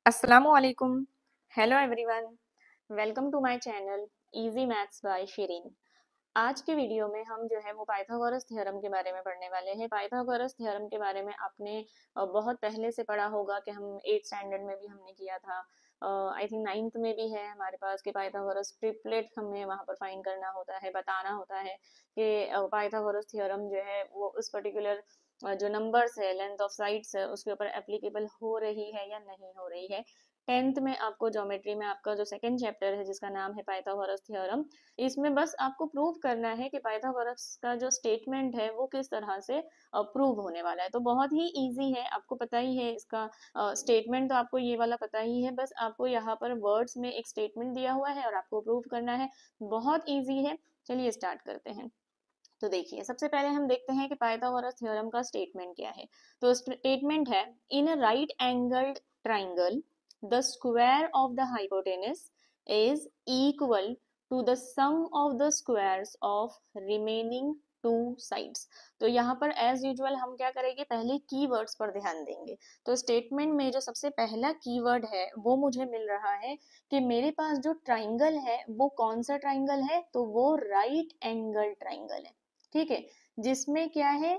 Assalamualaikum. Hello everyone, welcome to my channel easy maths by Shirin. आज के video में हम जो है वो पाइथागोरस थ्योरम के बारे में पढ़ने वाले हैं। पाइथागोरस थ्योरम के बारे में आपने बहुत पहले से पढ़ा होगा कि हम 8th स्टैंडर्ड में भी हमने किया था। आई थिंक 9th में भी है हमारे पास कि पाइथागोरस ट्रिपलेट हमें वहाँ पर फाइंड करना होता है, बताना होता है कि पाइथागोरस थ्योरम जो है वो उस पर्टिकुलर जो नंबर्स है, लेंथ ऑफ साइड्स है, उसके ऊपर एप्लीकेबल हो रही है या नहीं हो रही है। 10th में आपको ज्योमेट्री में आपका जो सेकंड चैप्टर है जिसका नाम है पाइथागोरस थ्योरम, इसमें बस आपको प्रूव करना है कि पाइथागोरस का जो स्टेटमेंट है वो किस तरह से प्रूव होने वाला है। तो बहुत ही इजी है, आपको पता ही है इसका स्टेटमेंट, तो आपको ये वाला पता ही है। बस आपको यहाँ पर वर्ड्स में एक स्टेटमेंट दिया हुआ है और आपको प्रूव करना है। बहुत इजी है, चलिए स्टार्ट करते हैं। तो देखिए, सबसे पहले हम देखते हैं कि पाइथागोरस थ्योरम का स्टेटमेंट क्या है। तो स्टेटमेंट है, in a right angled triangle the square of the hypotenuse is equal to the sum of the squares of remaining two sides. तो यहाँ पर एज यूजुअल हम क्या करेंगे, पहले कीवर्ड्स पर ध्यान देंगे। तो स्टेटमेंट में जो सबसे पहला कीवर्ड है वो मुझे मिल रहा है कि मेरे पास जो ट्राइंगल है वो कौन सा ट्राइंगल है, तो वो राइट एंगल ट्राइंगल है। ठीक है, जिसमें क्या है,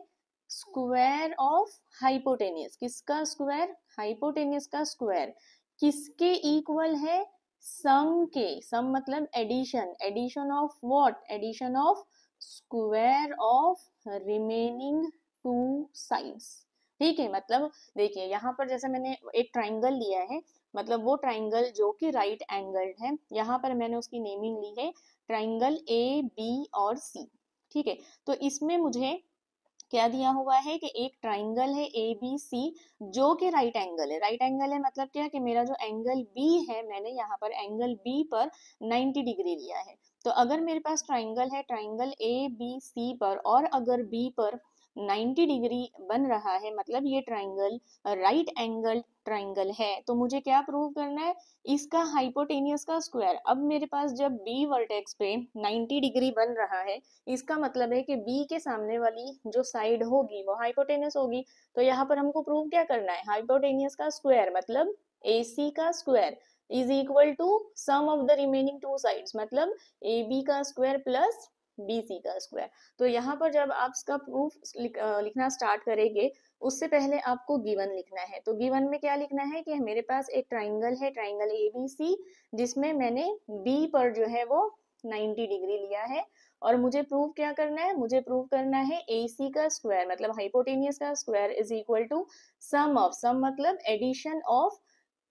स्क्वायर ऑफ हाइपोटेनियस। किसका स्क्वायर? हाइपोटेनियस का स्क्वायर। किसके इक्वल है? सम के। सम मतलब addition. Addition of what? Addition of square of remaining two sides. ठीक है, मतलब देखिए यहाँ पर जैसे मैंने एक ट्राइंगल लिया है, मतलब वो ट्राइंगल जो कि राइट एंगल्ड है, यहाँ पर मैंने उसकी नेमिंग ली है ट्राइंगल ए बी और सी। ठीक है, तो इसमें मुझे क्या दिया हुआ है कि एक ट्राइंगल है ए बी सी जो कि राइट एंगल है। राइट एंगल है मतलब क्या, कि मेरा जो एंगल बी है, मैंने यहाँ पर एंगल बी पर 90 डिग्री लिया है। तो अगर मेरे पास ट्राइंगल है, ट्राइंगल ए बी सी पर, और अगर बी पर 90 डिग्री बन रहा है, मतलब ये ट्राइंगल राइट एंगल ट्राइंगल है, तो मुझे क्या प्रूव करना है? इसका हाइपोटेनियस का स्क्वायर। अब मेरे पास जब बी वर्टेक्स पे 90 डिग्री बन रहा है, इसका मतलब है कि बी के सामने वाली जो साइड होगी वो हाइपोटेनियस होगी। तो यहाँ पर हमको प्रूव क्या करना है? हाइपोटेनियस का स्क्वायर मतलब AC का square is equal to sum of the remaining two sides, मतलब AB का स्क्वायर प्लस BC का स्क्वायर। तो यहाँ पर जब आप इसका प्रूफ लिखना स्टार्ट करेंगे, उससे पहले आपको गिवन लिखना है। तो गिवन में क्या लिखना है कि मेरे पास एक ट्राइंगल है, ट्राइंगल ABC, जिसमें मैंने B पर जो है वो 90 डिग्री लिया है, और मुझे प्रूव क्या करना है? मुझे प्रूव करना है AC का स्क्वायर मतलब हाइपोटेनियस का square is equal to sum of, sum मतलब addition of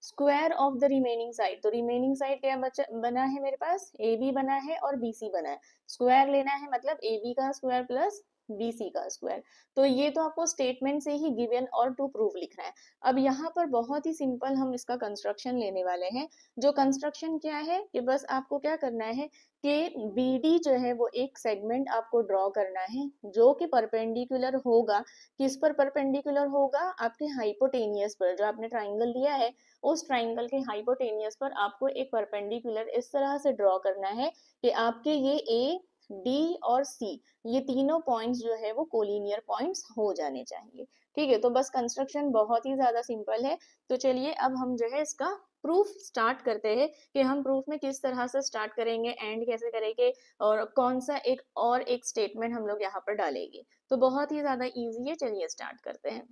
square of the remaining side. तो रिमेनिंग साइड क्या बना है मेरे पास? AB बना है और BC बना है। स्क्वायर लेना है मतलब AB का स्क्वायर प्लस BC का स्क्वायर। तो ये तो आपको स्टेटमेंट से ही गिवन और टू प्रूफ लिखना है। अब यहाँ पर बहुत ही सिंपल हम इसका कंस्ट्रक्शन लेने वाले हैं। जो कंस्ट्रक्शन क्या है कि बस आपको क्या करना है कि BD जो है वो एक सेगमेंट आपको ड्रॉ करना है जो कि परपेंडिकुलर होगा। किस पर परपेंडिकुलर होगा? आपके हाइपोटेनियस पर। जो आपने ट्राइंगल लिया है, उस ट्राइंगल के हाइपोटेनियस पर आपको एक परपेंडिकुलर इस तरह से ड्रॉ करना है कि आपके ये ए डी और सी, ये तीनों पॉइंट्स जो है वो कोलिनियर पॉइंट्स हो जाने चाहिए। ठीक है, तो बस कंस्ट्रक्शन बहुत ही ज्यादा सिंपल है। तो चलिए अब हम जो है इसका प्रूफ स्टार्ट करते हैं कि हम प्रूफ में किस तरह से स्टार्ट करेंगे, एंड कैसे करेंगे, और कौन सा एक और एक स्टेटमेंट हम लोग यहाँ पर डालेंगे। तो बहुत ही ज्यादा इजी है, चलिए स्टार्ट करते हैं।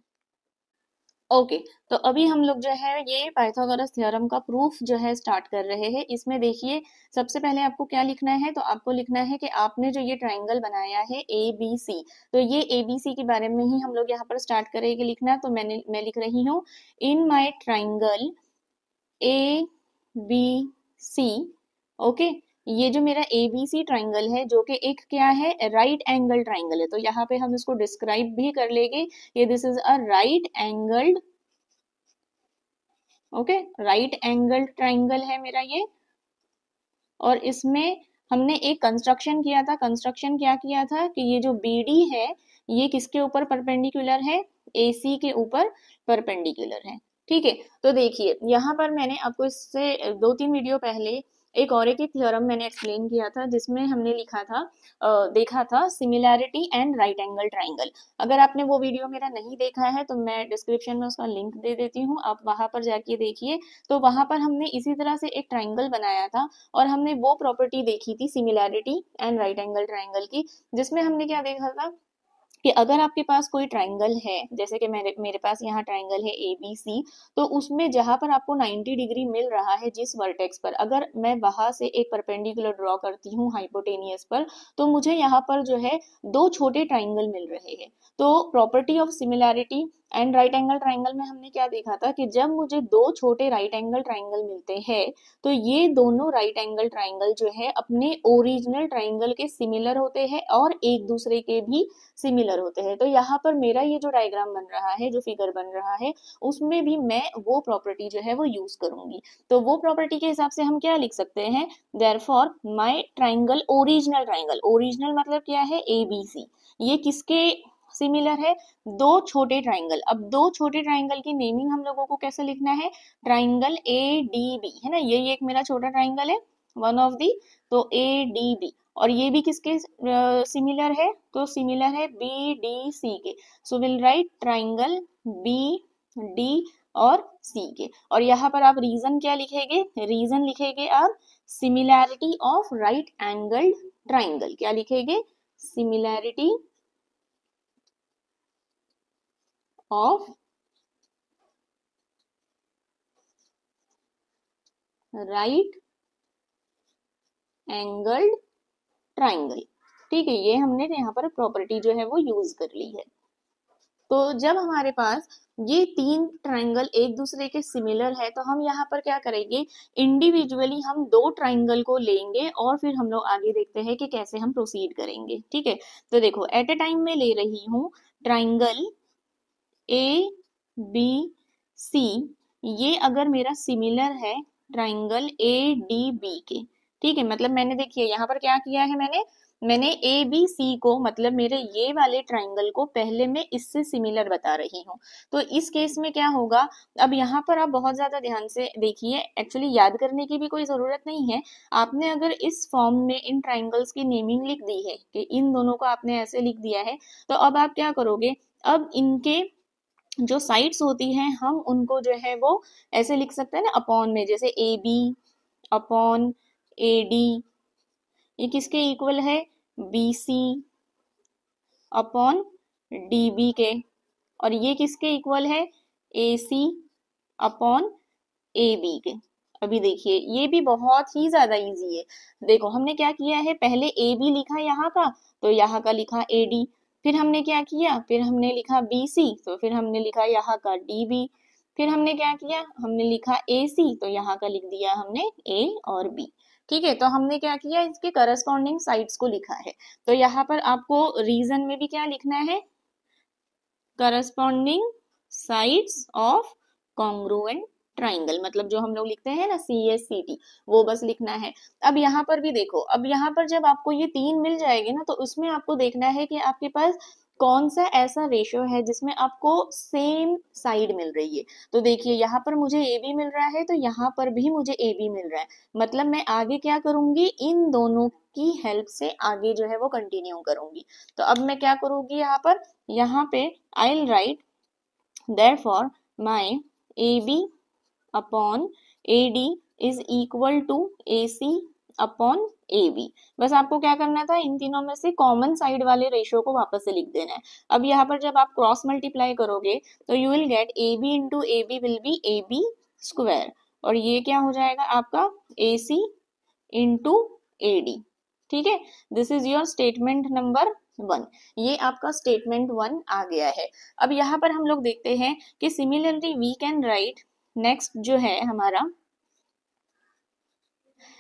ओके, तो अभी हम लोग जो है ये पाइथागोरस थ्योरम का प्रूफ जो है स्टार्ट कर रहे हैं। इसमें देखिए, सबसे पहले आपको क्या लिखना है? तो आपको लिखना है कि आपने जो ये ट्राइंगल बनाया है ABC, तो ये ABC के बारे में ही हम लोग यहाँ पर स्टार्ट करेंगे लिखना। तो मैं लिख रही हूँ, इन माई ट्राइंगल ABC। ओके, ये जो मेरा ABC ट्राइंगल है जो कि एक क्या है, राइट एंगल ट्राइंगल है, तो यहाँ पे हम इसको डिस्क्राइब भी कर लेंगे, ये this is a right angled, okay, right angle triangle है मेरा ये। और इसमें हमने एक कंस्ट्रक्शन किया था। कंस्ट्रक्शन क्या किया था कि ये जो BD है ये किसके ऊपर परपेंडिकुलर है? AC के ऊपर परपेंडिकुलर है। ठीक है, तो देखिए यहाँ पर मैंने आपको इससे 2-3 वीडियो पहले एक और एक थ्योरम मैंने एक्सप्लेन किया था जिसमें हमने लिखा था देखा था similarity and right angle triangle. अगर आपने वो वीडियो मेरा नहीं देखा है तो मैं डिस्क्रिप्शन में उसका लिंक दे देती हूँ, आप वहां पर जाके देखिए। तो वहां पर हमने इसी तरह से एक ट्राइंगल बनाया था और हमने वो प्रॉपर्टी देखी थी similarity and right angle triangle की, जिसमें हमने क्या देखा था कि अगर आपके पास कोई ट्राइंगल है, जैसे कि मेरे मेरे पास यहाँ ट्राइंगल है ए बी सी, तो उसमें जहां पर आपको 90 डिग्री मिल रहा है जिस वर्टेक्स पर, अगर मैं वहां से एक परपेंडिकुलर ड्रॉ करती हूँ हाइपोटेनियस पर, तो मुझे यहाँ पर जो है दो छोटे ट्राइंगल मिल रहे हैं। तो property of similarity and right angle triangle में हमने क्या देखा था कि जब मुझे दो छोटे राइट एंगल ट्राइंगल मिलते हैं तो ये दोनों राइट एंगल ट्राइंगल जो है अपने ओरिजिनल ट्राइंगल के सिमिलर होते हैं और एक दूसरे के भी सिमिलर होते हैं। तो यहाँ पर मेरा ये जो डायग्राम बन रहा है, जो फिगर बन रहा है, उसमें भी मैं वो प्रॉपर्टी जो है वो यूज करूंगी। तो वो प्रॉपर्टी के हिसाब से हम क्या लिख सकते हैं, therefore my triangle original triangle, original मतलब क्या है ए बी सी, ये किसके सिमिलर है, दो छोटे ट्राइंगल। अब दो छोटे ट्राइंगल की नेमिंग हम लोगों को कैसे लिखना है, ट्राइंगल ए डी बी है ना, ये एक मेरा छोटा ट्राइंगल है, वन ऑफ दी, तो ए डी बी, और ये भी किसके सिमिलर है, तो सिमिलर है बी डी सी के। So will write triangle B D और सी के। और यहाँ पर आप रीजन क्या लिखेंगे, रीजन लिखेंगे आप similarity of right angled triangle, क्या लिखेंगे, similarity of right angled triangle. ठीक है, ये हमने यहाँ पर प्रॉपर्टी जो है वो यूज कर ली है। तो जब हमारे पास ये तीन ट्राइंगल एक दूसरे के सिमिलर है तो हम यहाँ पर क्या करेंगे, इंडिविजुअली हम दो ट्राइंगल को लेंगे और फिर हम लोग आगे देखते हैं कि कैसे हम प्रोसीड करेंगे। ठीक है, तो देखो एट ए टाइम में ले रही हूँ ट्राइंगल ए बी सी, ये अगर मेरा सिमिलर है ट्राइंगल ए डी बी के। ठीक है, मतलब मैंने देखिए यहाँ पर क्या किया है, मैंने ए बी सी को, मतलब मेरे ये वाले ट्राइंगल को पहले मैं इससे सिमिलर बता रही हूँ। तो इस केस में क्या होगा, अब यहाँ पर आप बहुत ज्यादा ध्यान से देखिए, एक्चुअली याद करने की भी कोई जरूरत नहीं है। आपने अगर इस फॉर्म में इन ट्राइंगल्स की नेमिंग लिख दी है कि इन दोनों को आपने ऐसे लिख दिया है, तो अब आप क्या करोगे, अब इनके जो साइड्स होती हैं हम उनको जो है वो ऐसे लिख सकते हैं ना अपॉन में, जैसे A B upon A D, ये किसके इक्वल है, B C upon D B के, और ये किसके इक्वल है, ए सी अपॉन ए बी के। अभी देखिए ये भी बहुत ही ज्यादा इजी है। देखो हमने क्या किया है, पहले ए बी लिखा यहाँ का, तो यहाँ का लिखा ए डी, फिर हमने क्या किया, फिर हमने लिखा बी सी, तो फिर हमने लिखा यहाँ का डी बी, फिर हमने क्या किया, हमने लिखा ए सी, तो यहाँ का लिख दिया हमने ए और बी। ठीक है, तो हमने क्या किया, इसके करस्पॉन्डिंग साइड्स को लिखा है। तो यहाँ पर आपको रीजन में भी क्या लिखना है, corresponding sides of congruent triangle, मतलब जो हम लोग लिखते हैं ना सी एस सी टी, वो बस लिखना है। अब यहाँ पर भी देखो, अब यहाँ पर जब आपको ये तीन मिल जाएंगे ना, तो उसमें आपको देखना है कि आपके पास कौन सा ऐसा रेशियो है जिसमें आपको सेम साइड मिल रही है। तो देखिए यहाँ पर मुझे ए बी मिल रहा है, तो यहाँ पर भी मुझे ए बी मिल रहा है, मतलब मैं आगे क्या करूंगी, इन दोनों की हेल्प से आगे जो है वो कंटिन्यू करूंगी। तो अब मैं क्या करूंगी, यहाँ पे I'll write therefore my AB upon AD is equal to AC upon A B. बस आपको क्या करना था, इन तीनों में से कॉमन साइड वाले रेशियो को वापस से लिख देना है। अब यहाँ पर जब आप क्रॉस मल्टीप्लाई करोगे तो you will get A B into A B will be A B square, और ये क्या हो जाएगा आपका ए सी इंटू ए डी। ठीक है, this is your statement number 1, ये आपका स्टेटमेंट 1 आ गया है। अब यहाँ पर हम लोग देखते हैं कि similarly we can write, next जो है हमारा,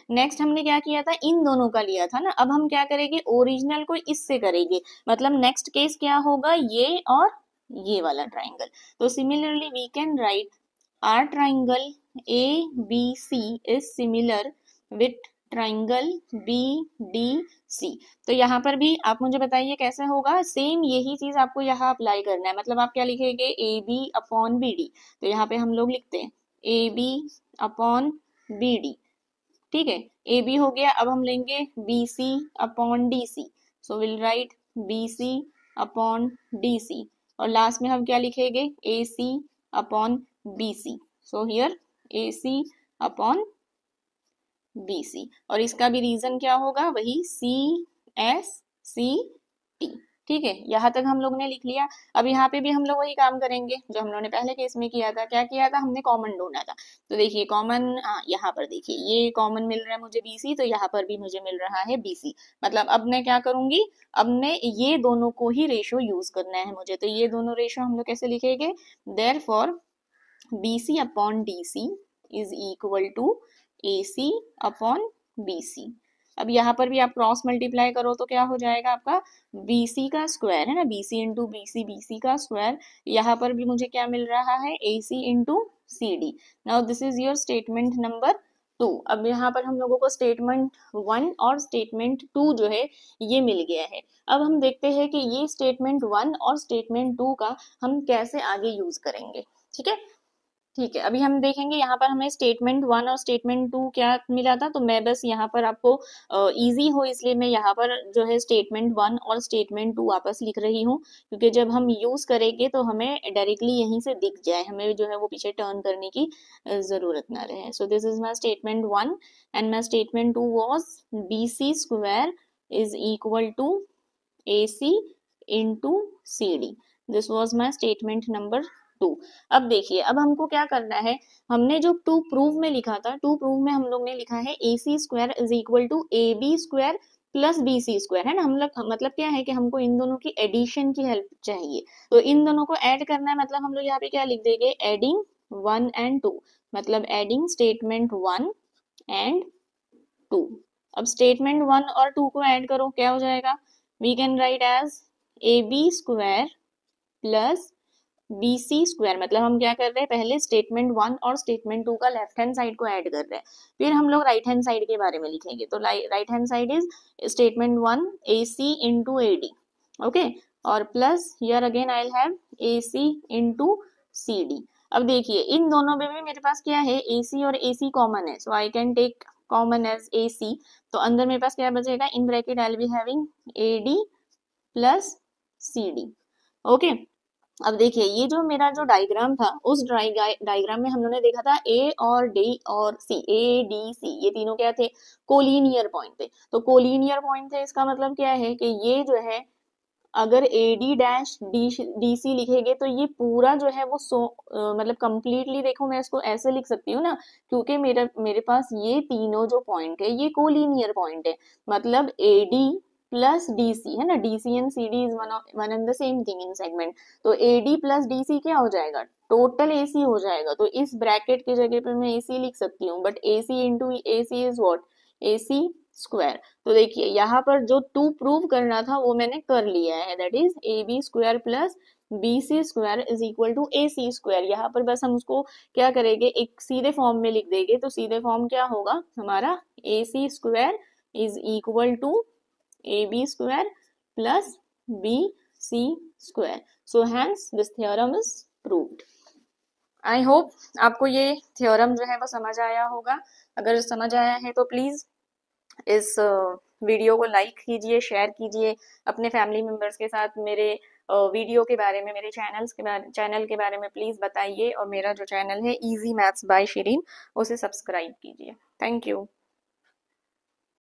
नेक्स्ट हमने क्या किया था, इन दोनों का लिया था ना, अब हम क्या करेंगे, ओरिजिनल को इससे करेंगे, मतलब नेक्स्ट केस क्या होगा, ये और ये वाला ट्राइंगल। तो similarly we can write our triangle A B C is similar with triangle B D C. तो यहाँ पर भी आप मुझे बताइए कैसे होगा, सेम यही चीज आपको यहाँ अप्लाई करना है। मतलब आप क्या लिखेंगे, A B upon B D, तो यहाँ पे हम लोग लिखते हैं A B upon B D. ठीक है, ए बी हो गया, अब हम लेंगे B C upon D C, so will write B C upon D C, और लास्ट में हम क्या लिखेंगे, A C upon B C, so here A C upon B C, और इसका भी रीजन क्या होगा, वही सी एस सी टी। ठीक है, यहाँ तक हम लोग ने लिख लिया। अब यहाँ पे भी हम लोग वही काम करेंगे जो हम लोगों ने पहले केस में किया था। क्या किया था, हमने कॉमन ढूंढा था। तो देखिए कॉमन, यहाँ पर देखिए ये कॉमन मिल रहा है मुझे बीसी, तो यहाँ पर भी मुझे मिल रहा है बीसी। मतलब अब मैं क्या करूंगी, अब मैं ये दोनों को ही रेशो यूज करना है मुझे। तो ये दोनों रेशो हम लोग कैसे लिखेंगे, therefore BC upon DC is equal to AC upon BC। अब यहाँ पर भी आप क्रॉस मल्टीप्लाई करो तो क्या हो जाएगा आपका, BC का स्क्वायर है ना, BC इंटू BC, BC का स्क्वायर। यहाँ पर भी मुझे क्या मिल रहा है, AC into CD। Now this is your statement number 2। अब यहाँ पर हम लोगों को स्टेटमेंट 1 और स्टेटमेंट 2 जो है ये मिल गया है। अब हम देखते हैं कि ये स्टेटमेंट 1 और स्टेटमेंट 2 का हम कैसे आगे यूज करेंगे। ठीक है, ठीक है, अभी हम देखेंगे यहाँ पर हमें स्टेटमेंट 1 और स्टेटमेंट 2 क्या मिला था। तो मैं बस यहाँ पर आपको इजी हो इसलिए मैं यहाँ पर जो है स्टेटमेंट 1 और स्टेटमेंट 2 वापस लिख रही हूँ, क्योंकि जब हम यूज करेंगे तो हमें डायरेक्टली यहीं से दिख जाए, हमें जो है वो पीछे टर्न करने की जरूरत ना रहे। So this is my statement 1 and my statement 2 was BC square is equal to AC into CD। This was my statement number 2। अब देखिए, अब हमको क्या करना है, हमने जो टू प्रूव में लिखा था, टू प्रूव में हम लोग ने लिखा है AC square is equal to AB square plus BC square, है ना। हम लोग मतलब क्या है कि हमको इन दोनों की एडिशन की हेल्प चाहिए, तो इन दोनों को ऐड करना है। मतलब हम लोग यहाँ पे क्या लिख देंगे, एडिंग 1 एंड 2, मतलब एडिंग स्टेटमेंट 1 एंड 2। अब स्टेटमेंट 1 और 2 को ऐड करो, क्या हो जाएगा, we can write as AB square plus BC square. मतलब हम क्या कर रहे हैं, पहले स्टेटमेंट 1 और स्टेटमेंट 2 का लेफ्ट हैंड साइड को ऐड कर रहे हैं, फिर हम लोग राइट हैंड साइड के बारे में लिखेंगे। तो right hand side is statement 1 AC into AD, okay, और plus here again I have AC into CD। अब देखिए इन दोनों में भी मेरे पास क्या है, AC और AC कॉमन है, so I can take common as AC। तो अंदर मेरे पास क्या बचेगा, in bracket I will be having AD plus CD, okay. अब देखिए ये जो मेरा जो डायग्राम था, उस डायग्राम में हम लोगों ने देखा था A और D और C, A D C ये तीनों क्या थे, कोलिनियर पॉइंट थे। तो कोलिनियर पॉइंट थे, इसका मतलब क्या है कि ये जो है अगर AD डैश DC लिखेंगे तो ये पूरा जो है वो मतलब कंप्लीटली, देखो मैं इसको ऐसे लिख सकती हूँ ना, क्योंकि मेरे पास ये तीनों जो पॉइंट है ये कोलिनियर पॉइंट है। मतलब AD प्लस DC है ना, DC and CD is one and the same thing in segment. तो AD प्लस DC क्या हो जाएगा, टोटल AC हो जाएगा। तो इस ब्रैकेट की जगह पे मैं AC लिख सकती हूँ, but AC into AC is what, AC square. तो देखिए यहाँ पर जो टू प्रूव करना था वो मैंने कर लिया है, that is AB square plus BC square is equal to AC square. यहाँ पर बस हम उसको क्या करेंगे, एक सीधे फॉर्म में लिख देंगे। तो सीधे फॉर्म क्या होगा हमारा, AC square is equal to AB square plus BC square. So hence this theorem is proved. I hope आपको ये थ्योरम जो है वो समझ आया होगा। अगर समझ आया है तो प्लीज इस वीडियो को लाइक कीजिए, शेयर कीजिए अपने फैमिली मेम्बर्स के साथ। मेरे वीडियो के बारे में, मेरे चैनल के बारे में प्लीज़ बताइए, और मेरा जो चैनल है इजी मैथ्स बाय शिरीन उसे सब्सक्राइब कीजिए। Thank you.